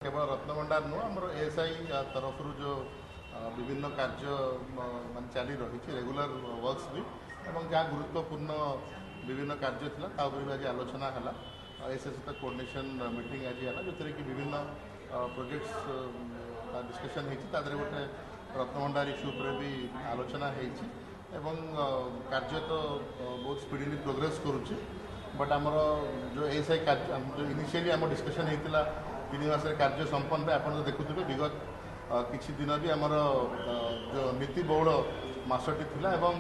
केवल रत्नभंडार नुह आम एएसआई तरफ जो विभिन्न कार्य मान चली रही रेगुलर वर्क्स भी जहाँ गुरुत्वपूर्ण विभिन्न कार्य था भी आज आलोचना है एसएस सहित कोऑर्डिनेशन मीटिंग आज है जो कि विभिन्न प्रोजेक्ट्स डिस्कशन होते गोटे रत्नभंडार इश्यू पर भी आलोचना हो कार्य तो बहुत स्पीडली प्रोग्रेस करुच्ची बट आमर जो एएसआई कार्य जो इनिशियली आम डिस्कशन होता 3 मास कार्य संपन्न आप देखुए विगत किसी दिन भी आमर जो नीति बहुल मासटी थिला एवं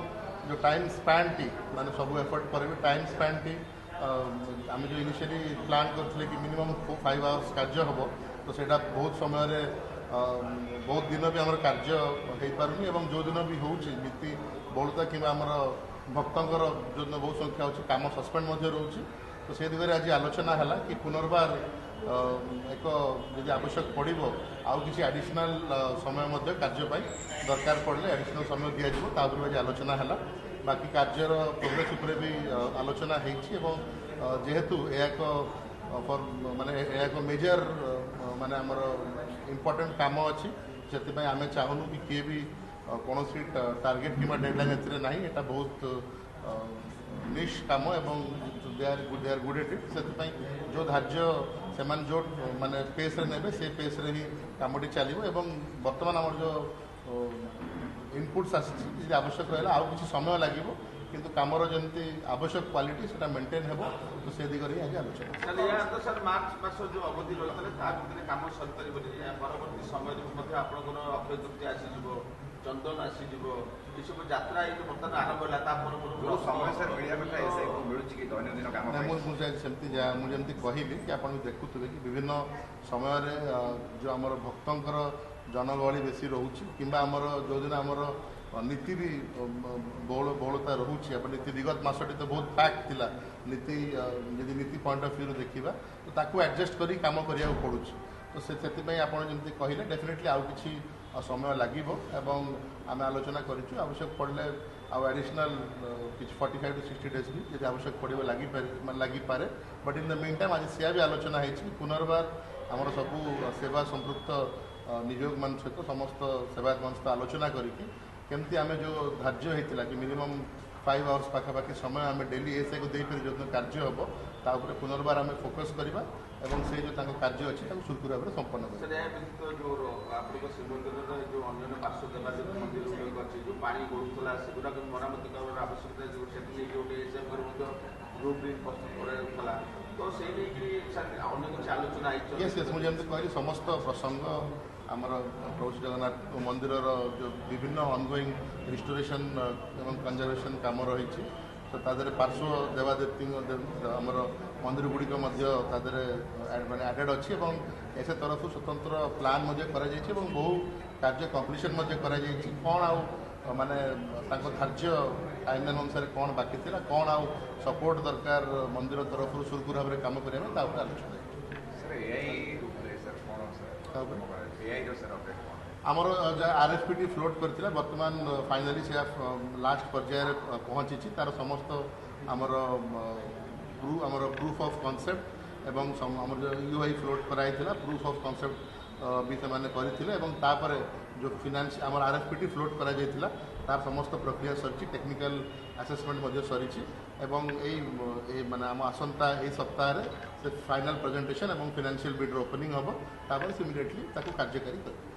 जो टाइम स्पैन टी माने सब एफर्ट पर भी टाइम स्पैन टी आम जो इनिशियली प्लान करते कि मिनिमम 5 आवर्स कार्य हम तो सेटा बहुत समय बहुत दिन भी आम कार्य हो पारुनी एवं जो दिन भी होची नीति बहुलता कि आमर भक्तर जो दिन बहुत संख्या अच्छी कम सस्पेंड रोचे तो से दिगरे आज आलोचना है कि पुनर्बार एक यदि आवश्यक पड़ो आउ कि एडिशनल समय कार्य दरकार पड़े एडिशनल समय दिज्व आज आलोचना है बाकी कार्यर प्रोग्रेस उपर भी आलोचना जेहेतु एक माने एक मेजर माने आमर इम्पोर्टेंट काम अच्छी से आम चाहूँ कि किए भी कौन टार्गेट कि डेडलाइन ए ना बहुत निश काम एवं they are good at it से जो धार्य से जो माने पेस रे नेबे से पेस रे ही कामटी चलो एवं बर्तमान आम जो इनपुट्स आसी आवश्यक रहा आउ किसी समय लगे किंतु कामर जमी आवश्यक क्वालिटी से मेंटेन हो तो से दिगरे ही आज आलोचना सर मार्च मास जो अवधि रही है कम सरी परवर्त समय अक्षय तृतीया आसीज चंदन आसीज ये सब यात्रा बर्तमान आरंभ है समय सर मिलूँ दैनंदिन काम मुझे कहली कि आप देखुए कि विभिन्न समय जो आम भक्तर जनगहली बेसी रोचे कि आमर जो दिन आमर नीति भी बहुलता रोचे नीति विगत मासटी तो बहुत पैक थिला नीति यदि नीति पॉइंट ऑफ व्यू देखा तो ताकू एडजस्ट करी काम करिया पड़ू तो से जमी कहले डेफिनेटली आउ कि समय लगे आम आलोचना करूँ आवश्यक पड़े आउ एडिशनल किसी 45 to 60 डेज भी यदि आवश्यक पड़े लगी पारे but in the mean time आज से भी आलोचना हो पुनर्बार आमर सबू सेवा संपृक्त नियोग मान सहित समस्त सेवायत मान सहित आलोचना करमती आम जो धार्य होता कि मिनिमम 5 आवर्स पाखापाखि समय आम डेली एसआई को देपर जो कार्य हम तापर पुनर्बार आम फोकस करवा एवं से जो कार्य अच्छी सुरखुर भाव में संपन्न मुझे कहली समस्त प्रसंग आमर प्रभु श्री जगन्नाथ मंदिर जो विभिन्न ऑनगोइंग रिस्टोरेशन एवं कंजर्वेशन काम रही तो तादरे पार्श्व देवादेवी आमर मंदिर गुड़िक माने एडेड अच्छी ऐसे तरफ स्वतंत्र प्लान बहु कार्य कम्प्लीशन कौन आउ माने धार्य टाइमलाइन अनुसार कौन बाकी थी कौन आउ सपोर्ट दरकार मंदिर तरफ सुरखुर भाव में काम करने आलोचना आमर आरएसपीटी फ्लोट करथिला वर्तमान फाइनली से लास्ट पर्यायर पहुंची तार समस्त आमर प्रूफ ऑफ कॉन्सेप्ट एवं आमर जो यूआई फ्लोट कराई प्रूफ ऑफ कॉन्सेप्ट भी से जो फिनान्स आमर आरएसपीटी फ्लोट करा जायतिला तार समस्त प्रक्रिया सरी टेक्निकल आसेसमेंट सरी माने आम आसंता ए सप्ताह से फाइनल प्रेजेंटेशन एवं फाइनेंशियल बिड्र ओपनिंग हम तापर इमिडिएटली कार्यकारी कर